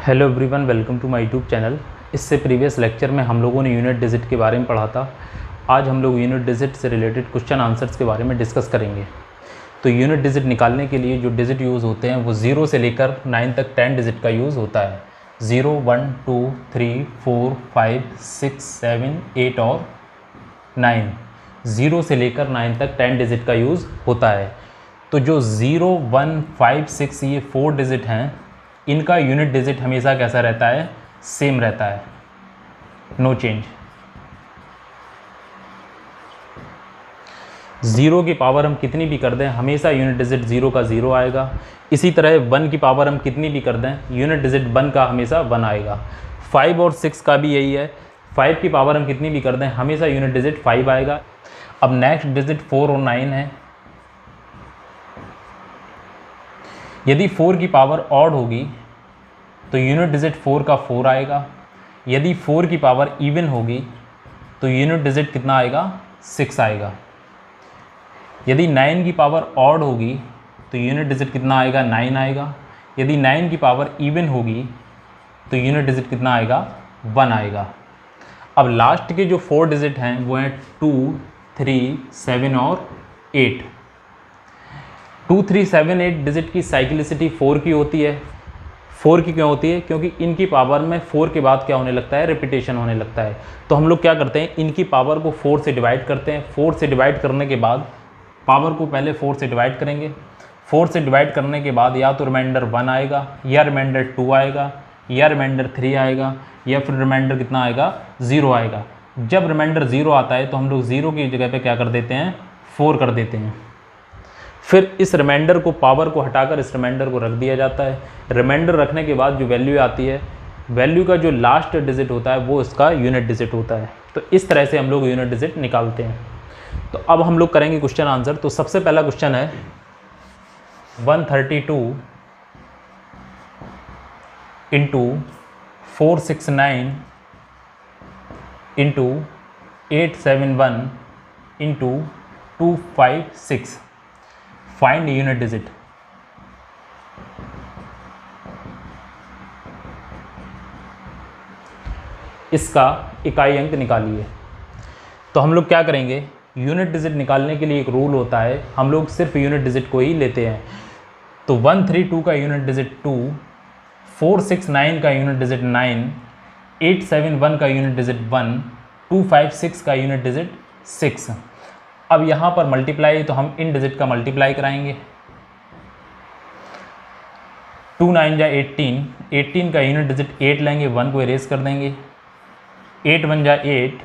Hello everyone, welcome to my YouTube channel. इससे previous lecture में हम लोगों ने यूनिट डिजिट के बारे में पढ़ा था। आज हम लोग यूनिट डिजिट से रिलेटेड क्वेश्चन आंसर्स के बारे में डिस्कस करेंगे। तो यूनिट डिजिट निकालने के लिए जो डिजिट यूज़ होते हैं वो 0 से लेकर 9 तक 10 डिजिट का यूज़ होता है। 0, 1, 2, 3, 4, 5, 6, 7, 8 और 9। 0 से लेकर 9 तक 10 डिजिट का यूज़ होता है। तो जो 0, 1, 5, 6 ये 4 डिजिट हैं, इनका यूनिट डिजिट हमेशा कैसा रहता है? सेम रहता है, नो चेंज। 0 की पावर हम कितनी भी कर दें, हमेशा यूनिट डिजिट 0 का 0 आएगा। इसी तरह 1 की पावर हम कितनी भी कर दें, यूनिट डिजिट 1 का हमेशा 1 आएगा। 5 और 6 का भी यही है। 5 की पावर हम कितनी भी कर दें, हमेशा यूनिट डिजिट 5 आएगा। अब नेक्स्ट डिजिट 4 और 9 है। यदि 4 की पावर ऑड होगी तो यूनिट डिजिट 4 का 4 आएगा। यदि 4 की पावर इवन होगी तो यूनिट डिजिट कितना आएगा? 6 आएगा। यदि 9 की पावर ऑड होगी तो यूनिट डिजिट कितना आएगा? 9 आएगा। यदि 9 की पावर इवन होगी तो यूनिट डिजिट कितना आएगा? 1 आएगा। अब लास्ट के जो 4 डिजिट हैं वो हैं 2, 3, 7 और 8। 2, 3, 7, 8 डिजिट की साइक्लिसिटी 4 की होती है। 4 की क्यों होती है? क्योंकि इनकी पावर में 4 के बाद क्या होने लगता है? रिपीटेशन होने लगता है। तो हम लोग क्या करते हैं, इनकी पावर को 4 से डिवाइड करते हैं। 4 से डिवाइड करने के बाद पावर को पहले 4 से डिवाइड करेंगे। 4 से डिवाइड करने के बाद या तो रिमाइंडर 1 आएगा, या रिमाइंडर 2 आएगा, या रिमाइंडर 3 आएगा, या फिर रिमाइंडर कितना आएगा? 0 आएगा। जब रिमाइंडर 0 आता है तो हम लोग 0 की जगह पे क्या कर देते हैं? 4 कर देते हैं। फिर इस रिमाइंडर को, पावर को हटाकर इस रिमाइंडर को रख दिया जाता है। रिमाइंडर रखने के बाद जो वैल्यू आती है, वैल्यू का जो लास्ट डिजिट होता है वो इसका यूनिट डिजिट होता है। तो इस तरह से हम लोग यूनिट डिजिट निकालते हैं। तो अब हम लोग करेंगे क्वेश्चन आंसर। तो सबसे पहला क्वेश्चन है 132 into 469 into 871 into 256। Find unit digit. इसका इकाई अंक निकालिए। तो हम लोग क्या करेंगे, यूनिट डिजिट निकालने के लिए एक रूल होता है, हम लोग सिर्फ यूनिट डिजिट को ही लेते हैं। तो 132 का यूनिट डिजिट 2, 469 का यूनिट डिजिट 9, 871 का यूनिट डिजिट 1, 256 का यूनिट डिजिट 6। अब यहाँ पर मल्टीप्लाई, तो हम इन डिजिट का मल्टीप्लाई कराएंगे। 2 9 जा 18, 18 का यूनिट डिजिट 8 लेंगे, 1 को इरेज कर देंगे। 8 1 जा 8,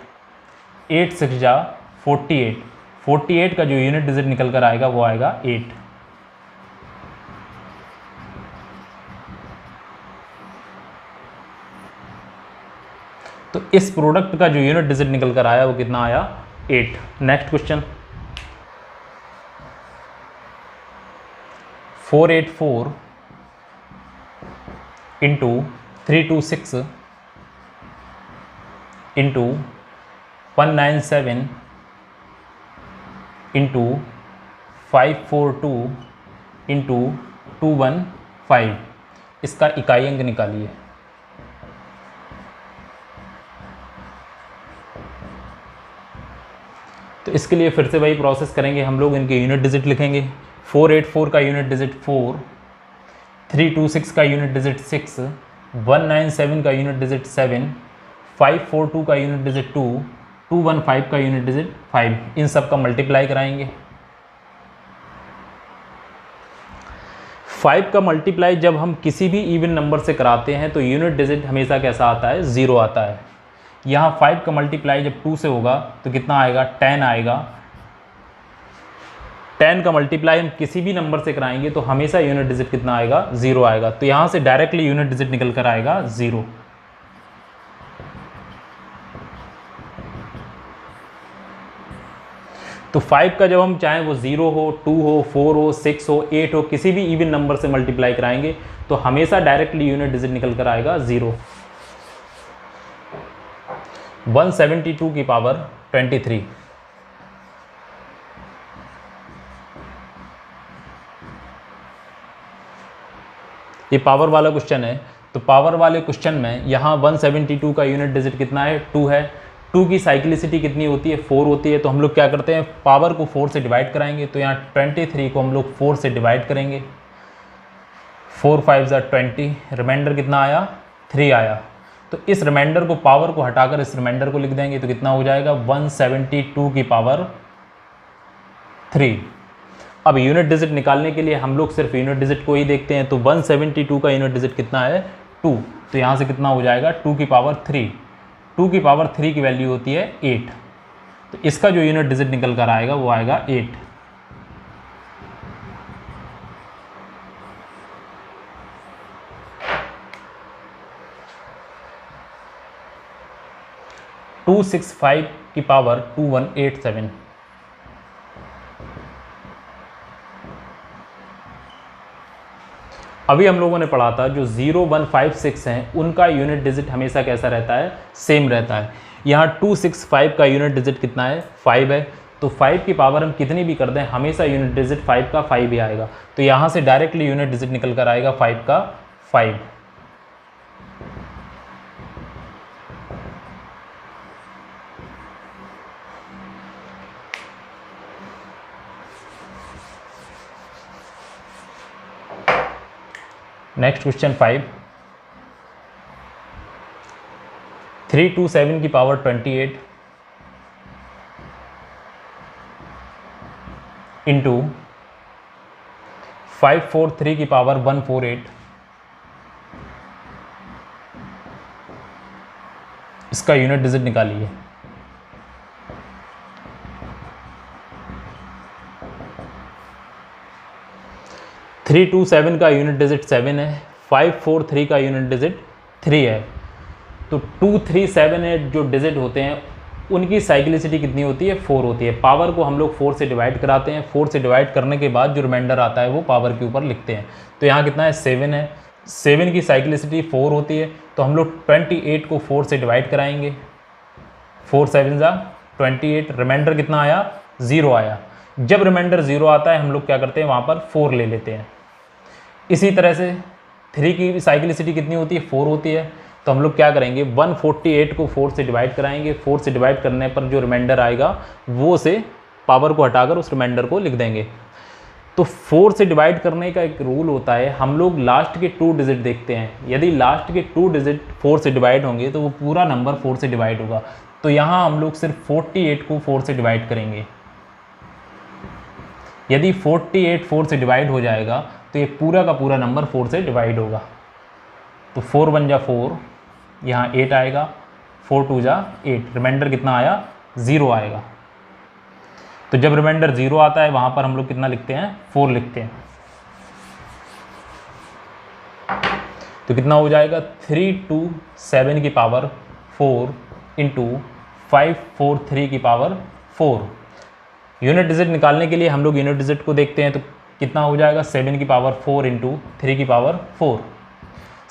8 6 जा 48, 48 का जो यूनिट डिजिट निकल कर आएगा वो आएगा 8। तो इस प्रोडक्ट का जो यूनिट डिजिट निकल कर आया वो कितना आया? 8। Next question 484 into 326 into 197 into 542 into 215। इसका इकाई अंक निकालिए। तो इसके लिए फिर से वही प्रोसेस करेंगे हम लोग। इनके यूनिट डिजिट लिखेंगे। 484 का यूनिट डिजिट 4, 326 का यूनिट डिजिट 6, 197 का यूनिट डिजिट 7, 542 का यूनिट डिजिट 2, 215 का यूनिट डिजिट 5। इन सब का मल्टीप्लाई कराएंगे। 5 का मल्टीप्लाई जब हम किसी भी इवन नंबर से कराते हैं तो यूनिट डिजिट हमेशा कैसा आता है? 0 आता है। यहाँ 5 का मल्टीप्लाई जब 2 से होगा तो कितना आएगा? 10 आएगा। 10 का मल्टीप्लाई हम किसी भी नंबर से कराएंगे तो हमेशा यूनिट डिजिट कितना आएगा? 0 आएगा। तो यहाँ से डायरेक्टली यूनिट डिजिट निकल कर आएगा 0। तो 5 का जब हम चाहें वो 0 हो, 2 हो, 4 हो, 6 हो, 8 हो, किसी भी इवन नंबर से मल्टीप्लाई कराएंगे तो हमेशा डायरेक्टली यूनिट डिजिट निकल कर आएगा 0। 172 की पावर 23। ये पावर वाला क्वेश्चन है। तो पावर वाले क्वेश्चन में यहाँ 172 का यूनिट डिजिट कितना है, 2 है। 2 की साइक्लिसिटी कितनी होती है, 4 होती है। तो हम लोग क्या करते हैं, पावर को 4 से डिवाइड कराएंगे। तो यहाँ 23 को हम लोग 4 से डिवाइड करेंगे, 4 5 ज़ा 20, रिमाइंडर कितना आया, 3 आया। तो इस रिमाइंडर को, पावर को हटाकर इस रिमाइंडर को लिख देंगे। तो कितना हो जाएगा, 172 की पावर 3। अब यूनिट डिजिट निकालने के लिए हम लोग सिर्फ यूनिट डिजिट को ही देखते हैं। तो 172 का यूनिट डिजिट कितना है, 2। तो यहाँ से कितना हो जाएगा, 2 की पावर 3। 2 की पावर 3 की वैल्यू होती है 8। तो इसका जो यूनिट डिजिट निकल कर आएगा वो आएगा 8। टू 265 की पावर 2187। अभी हम लोगों ने पढ़ा था जो 0 1 5 6 हैं उनका यूनिट डिजिट हमेशा कैसा रहता है, सेम रहता है। यहाँ 265 का यूनिट डिजिट कितना है, 5 है। तो 5 की पावर हम कितनी भी कर दें हमेशा यूनिट डिजिट 5 का 5 ही आएगा। तो यहाँ से डायरेक्टली यूनिट डिजिट निकल कर आएगा 5 का 5। नेक्स्ट क्वेश्चन 5, 327 की पावर 28 इंटू 543 की पावर 148। इसका यूनिट डिजिट निकालिए। थ्री 227 का यूनिट डिजिट 7 है, 543 का यूनिट डिजिट 3 है। तो 2378 जो डिजिट होते हैं उनकी साइक्लिसिटी कितनी होती है, 4 होती है। पावर को हम लोग 4 से डिवाइड कराते हैं। 4 से डिवाइड करने के बाद जो रिमाइंडर आता है वो पावर के ऊपर लिखते हैं। तो यहाँ कितना है, 7 है। 7 की साइक्लिसिटी 4 होती है। तो हम लोग 28 को 4 से डिवाइड कराएंगे, 4 7 ज़ा 28। रिमाइंडर कितना आया, 0 आया। जब रिमाइंडर 0 आता है हम लोग क्या करते हैं, वहाँ पर 4 ले लेते हैं। इसी तरह से 3 की साइक्लिसिटी कितनी होती है, 4 होती है। तो हम लोग क्या करेंगे, 148 को 4 से डिवाइड कराएंगे। 4 से डिवाइड करने पर जो रिमाइंडर आएगा वो से पावर को हटाकर उस रिमाइंडर को लिख देंगे। तो 4 से डिवाइड करने का एक रूल होता है, हम लोग लास्ट के 2 डिजिट देखते हैं। यदि लास्ट के 2 डिजिट 4 से डिवाइड होंगे तो वो पूरा नंबर 4 से डिवाइड होगा। तो यहाँ हम लोग सिर्फ 48 को 4 से डिवाइड करेंगे। यदि 48 4 से डिवाइड हो जाएगा तो ये पूरा का पूरा नंबर 4 से डिवाइड होगा। तो 4 1 जा 4, यहाँ 8 आएगा, 4 2 जा 8। रिमाइंडर कितना आया, 0 आएगा। तो जब रिमाइंडर 0 आता है वहाँ पर हम लोग कितना लिखते हैं, 4 लिखते हैं। तो कितना हो जाएगा, 327 की पावर 4 इंटू 543 की पावर 4। यूनिट डिजिट निकालने के लिए हम लोग यूनिट डिजिट को देखते हैं। तो कितना हो जाएगा, 7 की पावर 4 इंटू 3 की पावर 4।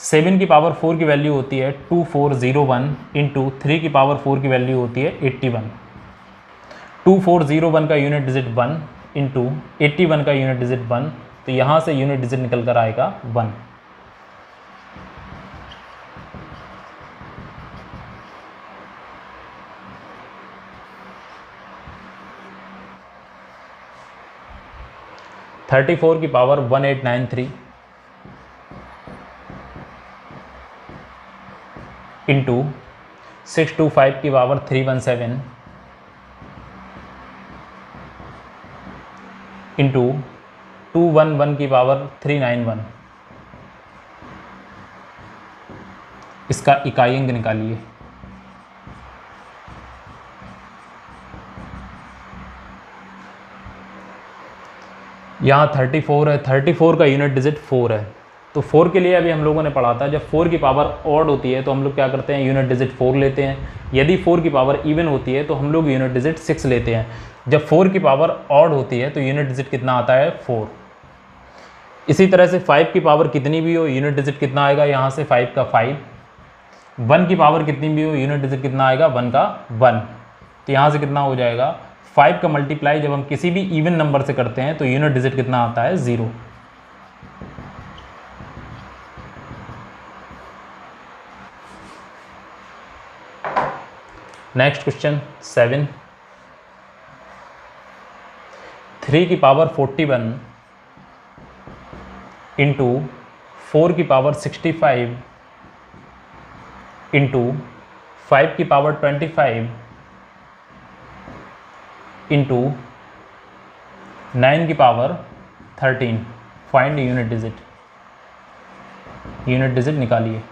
7 की पावर 4 की वैल्यू होती है 2401 इंटू 3 की पावर 4 की वैल्यू होती है 81। 2401 का यूनिट डिजिट 1 इंटू 81 का यूनिट डिजिट 1। तो यहाँ से यूनिट डिजिट निकल कर आएगा 1। थर्टी 34 की पावर 1893 इंटू 625 की पावर 317 इंटू 211 की पावर 391। इसका इकाई अंक निकालिए। यहाँ 34 है, 34 का यूनिट डिजिट 4 है। तो 4 के लिए अभी हम लोगों ने पढ़ा था, जब 4 की पावर ऑड होती है तो हम लोग क्या करते हैं, यूनिट डिजिट 4 लेते हैं। यदि 4 की पावर इवन होती है तो हम लोग यूनिट डिजिट 6 लेते हैं। जब 4 की पावर ऑड होती है तो यूनिट डिजिट कितना आता है, 4। इसी तरह से 5 की पावर कितनी भी हो यूनिट डिजिट कितना आएगा, यहाँ से 5 का 5। 1 की पावर कितनी भी हो यूनिट डिजिट कितना आएगा, 1 का 1। तो यहाँ से कितना हो जाएगा, 5 का मल्टीप्लाई जब हम किसी भी इवन नंबर से करते हैं तो यूनिट डिजिट कितना आता है, 0। नेक्स्ट क्वेश्चन 7, 3 की पावर 41 इंटू 4 की पावर 65 इंटू 5 की पावर 25 इंटू 9 की power 13। Find unit digit. Unit digit निकालिए।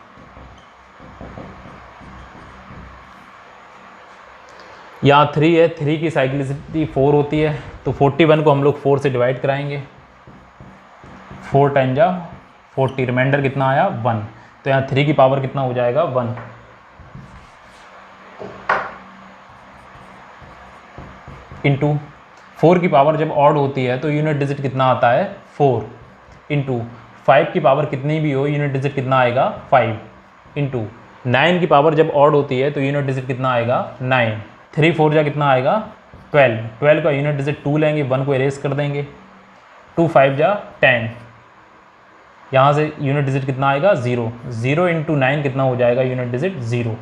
यहाँ 3 है, 3 की साइक्लिसिटी 4 होती है, तो 41 को हम लोग 4 से डिवाइड कराएंगे। 4 टाइम जा 40, रिमाइंडर कितना आया 1, तो यहाँ 3 की पावर कितना हो जाएगा 1। इंटू 4 की पावर जब ऑड होती है तो यूनिट डिजिट कितना आता है 4। इंटू 5 की पावर कितनी भी हो यूनिट डिजिट कितना आएगा 5। इंटू 9 की पावर जब ऑड होती है तो यूनिट डिजिट कितना आएगा 9। 3 4 जा कितना आएगा 12। 12 का यूनिट डिजिट 2 लेंगे, 1 को इरेज कर देंगे। 2 5 जा 10, यहाँ से यूनिट डिजिट कितना आएगा 0। 0 इंटू 9 कितना हो जाएगा यूनिट डिजिट 0।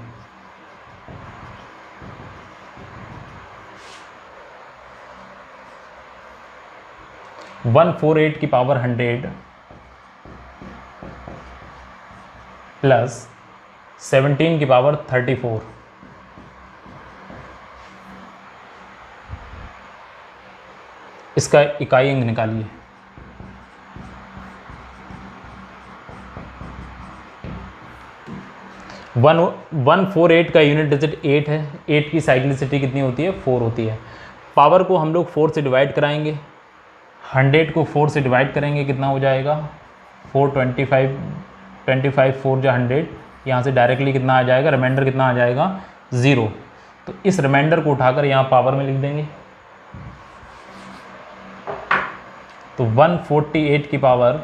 वन 148 की पावर 100 प्लस 17 की पावर 34। इसका इकाई अंक निकालिए। वन 148 का यूनिट डिजिट 8 है। 8 की साइक्लिसिटी कितनी होती है 4 होती है। पावर को हम लोग 4 से डिवाइड कराएंगे। 100 को 4 से डिवाइड करेंगे, कितना हो जाएगा 425 25 4 जा 100। यहाँ से डायरेक्टली कितना आ जाएगा, रिमाइंडर कितना आ जाएगा 0। तो इस रिमाइंडर को उठाकर यहाँ पावर में लिख देंगे। तो 148 की पावर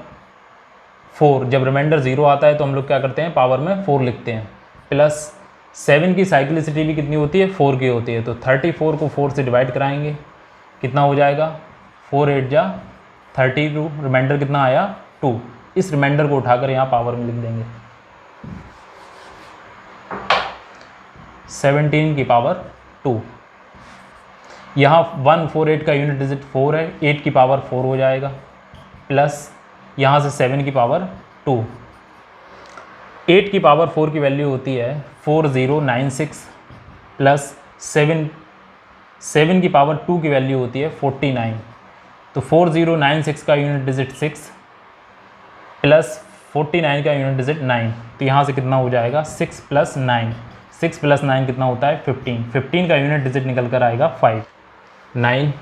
4, जब रिमाइंडर 0 आता है तो हम लोग क्या करते हैं पावर में 4 लिखते हैं। प्लस 7 की साइक्लिसिटी भी कितनी होती है 4 की होती है, तो 34 को 4 से डिवाइड कराएंगे, कितना हो जाएगा 4 8 जा 32, रिमाइंडर कितना आया 2। इस रिमाइंडर को उठाकर यहाँ पावर में लिख देंगे। 17 की पावर 2। यहाँ 148 का यूनिट डिजिट 4 है, 8 की पावर 4 हो जाएगा, प्लस यहाँ से 7 की पावर 2। 8 की पावर 4 की वैल्यू होती है 4096 प्लस 7 की पावर 2 की वैल्यू होती है 49। तो 4096 का यूनिट डिजिट 6 प्लस 49 का यूनिट डिजिट 9। तो यहाँ से कितना हो जाएगा 6 प्लस 9। 6 प्लस 9 कितना होता है 15। 15 का यूनिट डिजिट निकल कर आएगा 5। 9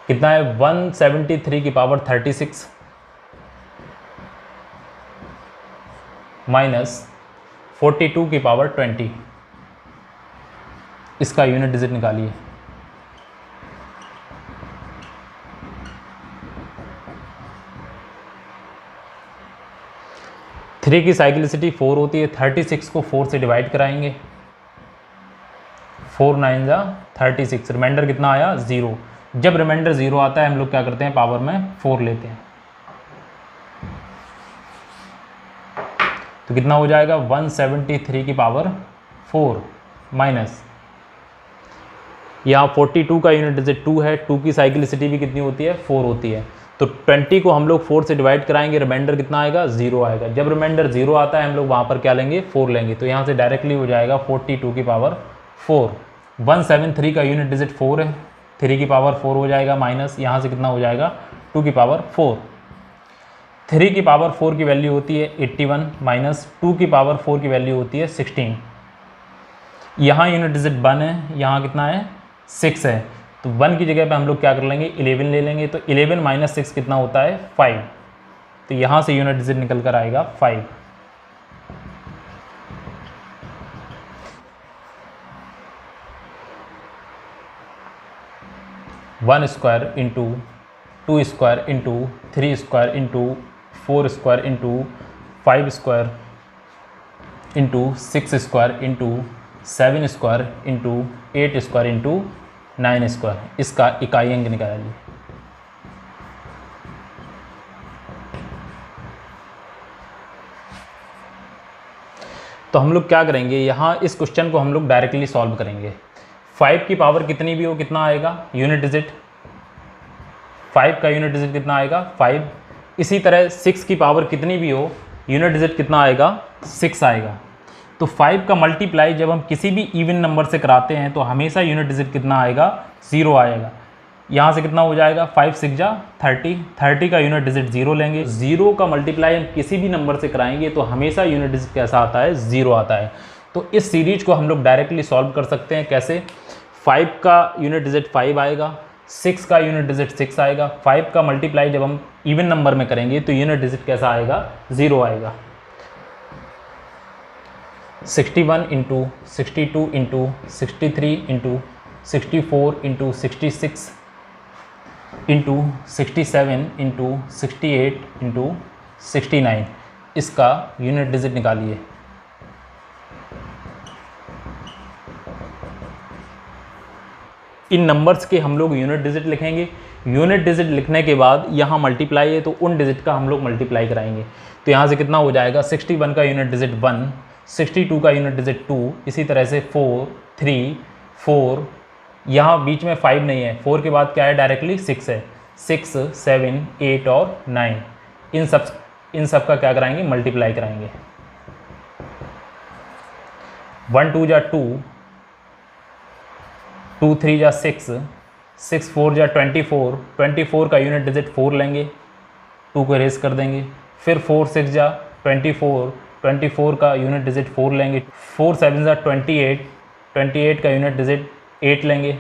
कितना है 173 की पावर 36 माइनस 42 की पावर 20। इसका यूनिट डिजिट निकालिए। थ्री की साइक्लिसिटी 4 होती है, 36 को 4 से डिवाइड कराएंगे। 4 9 जा 36, रिमाइंडर कितना आया 0। जब रिमाइंडर 0 आता है हम लोग क्या करते हैं पावर में 4 लेते हैं। तो कितना हो जाएगा 173 की पावर 4 माइनस यहाँ 42 का यूनिट डिजिट 2 है। 2 की साइक्लिसिटी भी कितनी होती है 4 होती है। तो 20 को हम लोग 4 से डिवाइड कराएंगे, रिमाइंडर कितना आएगा 0 आएगा। जब रिमाइंडर 0 आता है हम लोग वहाँ पर क्या लेंगे 4 लेंगे। तो यहाँ से डायरेक्टली हो जाएगा 42 की पावर 4। 173 का यूनिट डिजिट 4 है, 3 की पावर 4 हो जाएगा, माइनस यहाँ से कितना हो जाएगा 2 की पावर 4। 3 की पावर 4 की वैल्यू होती है 81 माइनस 2 की पावर 4 की वैल्यू होती है 16। यहाँ यूनिट डिजिट 1 है, यहाँ कितना है 6 है। तो 1 की जगह पे हम लोग क्या कर लेंगे 11 ले लेंगे। तो 11 माइनस 6 कितना होता है 5। तो यहाँ से यूनिट डिजिट निकल कर आएगा 5। One square into 2 square into 3 square into 4 square into 5 square into 6 square into 7 square into 8 square into 9 square. इसका इकाई अंक निकालिए। तो तो हम लोग क्या करेंगे, यहाँ इस क्वेश्चन को हम लोग डायरेक्टली सॉल्व करेंगे। 5 की पावर कितनी भी हो कितना आएगा, यूनिट डिजिट, 5 का यूनिट डिजिट कितना आएगा 5। इसी तरह 6 की पावर कितनी भी हो यूनिट डिजिट कितना आएगा 6 आएगा। तो 5 का मल्टीप्लाई जब हम किसी भी इवन नंबर से कराते हैं तो हमेशा यूनिट डिजिट कितना आएगा 0 आएगा। यहाँ से कितना हो जाएगा 5 6 जा 30, 30 का यूनिट डिजिट 0 लेंगे। 0 का मल्टीप्लाई हम किसी भी नंबर से कराएंगे तो हमेशा यूनिट डिजिट कैसा आता है 0 आता है। तो इस सीरीज को हम लोग डायरेक्टली सॉल्व कर सकते हैं। कैसे, 5 का यूनिट डिजिट 5 आएगा, 6 का यूनिट डिजिट 6 आएगा। 5 का मल्टीप्लाई जब हम इवन नंबर में करेंगे तो यूनिट डिजिट कैसा आएगा 0 आएगा। 61 into 62 into 63 into 64 into 66 into 67 into 68 into 69, इसका यूनिट डिजिट निकालिए। इन नंबर्स के हम लोग यूनिट डिजिट लिखेंगे। यूनिट डिजिट लिखने के बाद यहाँ मल्टीप्लाई है तो उन डिजिट का हम लोग मल्टीप्लाई कराएंगे। तो यहाँ से कितना हो जाएगा 61 का यूनिट डिजिट 1, 62 का यूनिट डिजिट 2, इसी तरह से 4 3 4, यहाँ बीच में 5 नहीं है, 4 के बाद क्या है डायरेक्टली 6 है, 6 7 8 और 9, इन सब का क्या कराएंगे मल्टीप्लाई कराएंगे। 1 2 जा 2, 2 3 जा 6, 6 4 जा 24, 24 का यूनिट डिजिट 4 लेंगे, 2 को इरेज कर देंगे। फिर 4 6 जा 24, 24 का यूनिट डिजिट 4 लेंगे। 4 7 जा 28, 28 का यूनिट डिजिट 8 लेंगे।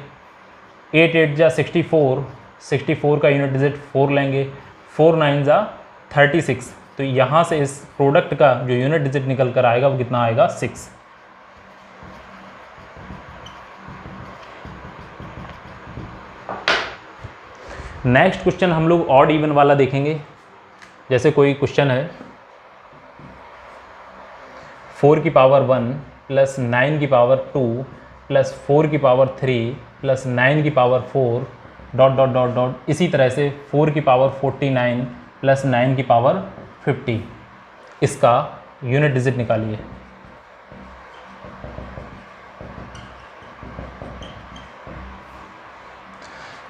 8 8 जा 64, 64 का यूनिट डिजिट 4 लेंगे। 4 9 जा 36। तो यहाँ से इस प्रोडक्ट का जो यूनिट डिजिट निकल कर आएगा वो कितना आएगा 6। नेक्स्ट क्वेश्चन हम लोग ऑड इवन वाला देखेंगे। जैसे कोई क्वेश्चन है 4 की पावर 1 प्लस 9 की पावर 2 प्लस 4 की पावर 3 प्लस 9 की power 4 dot dot dot dot, इसी तरह से 4 की पावर 49 प्लस 9 की पावर 50, इसका यूनिट डिजिट निकालिए।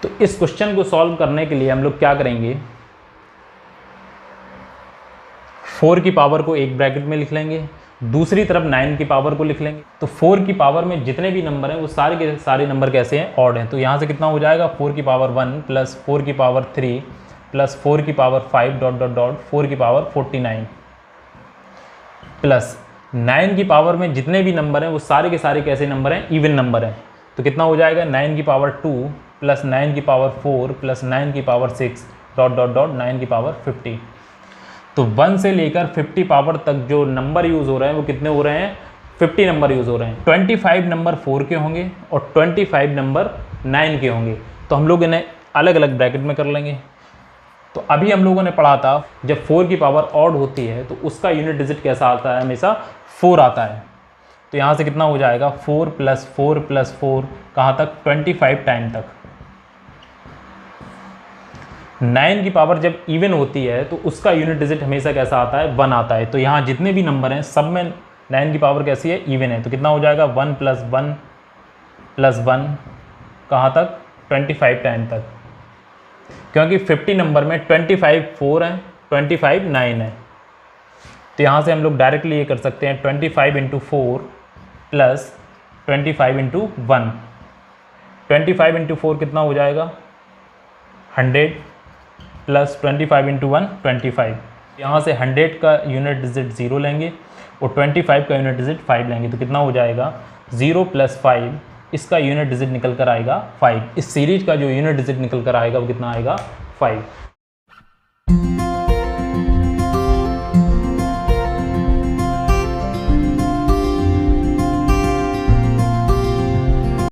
तो इस क्वेश्चन को सॉल्व करने के लिए हम लोग क्या करेंगे, 4 की पावर को एक ब्रैकेट में लिख लेंगे, दूसरी तरफ 9 की पावर को लिख लेंगे। तो 4 की पावर में जितने भी नंबर हैं वो सारे के सारे नंबर कैसे हैं ऑड हैं। तो यहाँ से कितना हो जाएगा 4 की पावर 1 प्लस 4 की पावर 3 प्लस 4 की पावर 5 डॉट डॉट डॉट 4 की पावर 49 प्लस 9 की पावर में जितने भी नंबर हैं वो सारे के सारे कैसे नंबर हैं इवन नंबर हैं। तो कितना हो जाएगा 9 की पावर 2 प्लस 9 की पावर 4 प्लस 9 की पावर 6 डॉट डॉट डॉट 9 की पावर 50। तो 1 से लेकर 50 पावर तक जो नंबर यूज़ हो रहे हैं वो कितने हो रहे हैं 50 नंबर यूज़ हो रहे हैं। 25 नंबर 4 के होंगे और 25 नंबर 9 के होंगे। तो हम लोग इन्हें अलग अलग ब्रैकेट में कर लेंगे। तो अभी हम लोगों ने पढ़ा था जब 4 की पावर ऑड होती है तो उसका यूनिट डिजिट कैसा आता है, हमेशा 4 आता है। तो यहाँ से कितना हो जाएगा 4 प्लस 4 प्लस 4 कहाँ तक 25 टाइम तक। 9 की पावर जब इवन होती है तो उसका यूनिट डिजिट हमेशा कैसा आता है 1 आता है। तो यहाँ जितने भी नंबर हैं सब में 9 की पावर कैसी है इवन है। तो कितना हो जाएगा 1 प्लस 1 प्लस 1 कहाँ तक 25 टाइम तक, क्योंकि 50 नंबर में 25 4 है 25 9 है। तो यहाँ से हम लोग डायरेक्टली ये कर सकते हैं 25 इंटू 4 प्लस 25 इंटू 1। 25 इंटू 4 कितना हो जाएगा 100 प्लस 25 इंटू 1 25। यहाँ से 100 का यूनिट डिजिट 0 लेंगे और 25 का यूनिट डिजिट 5 लेंगे। तो कितना हो जाएगा 0 प्लस 5, इसका यूनिट डिजिट निकल कर आएगा 5। इस सीरीज का जो यूनिट डिजिट निकल कर आएगा वो कितना आएगा 5।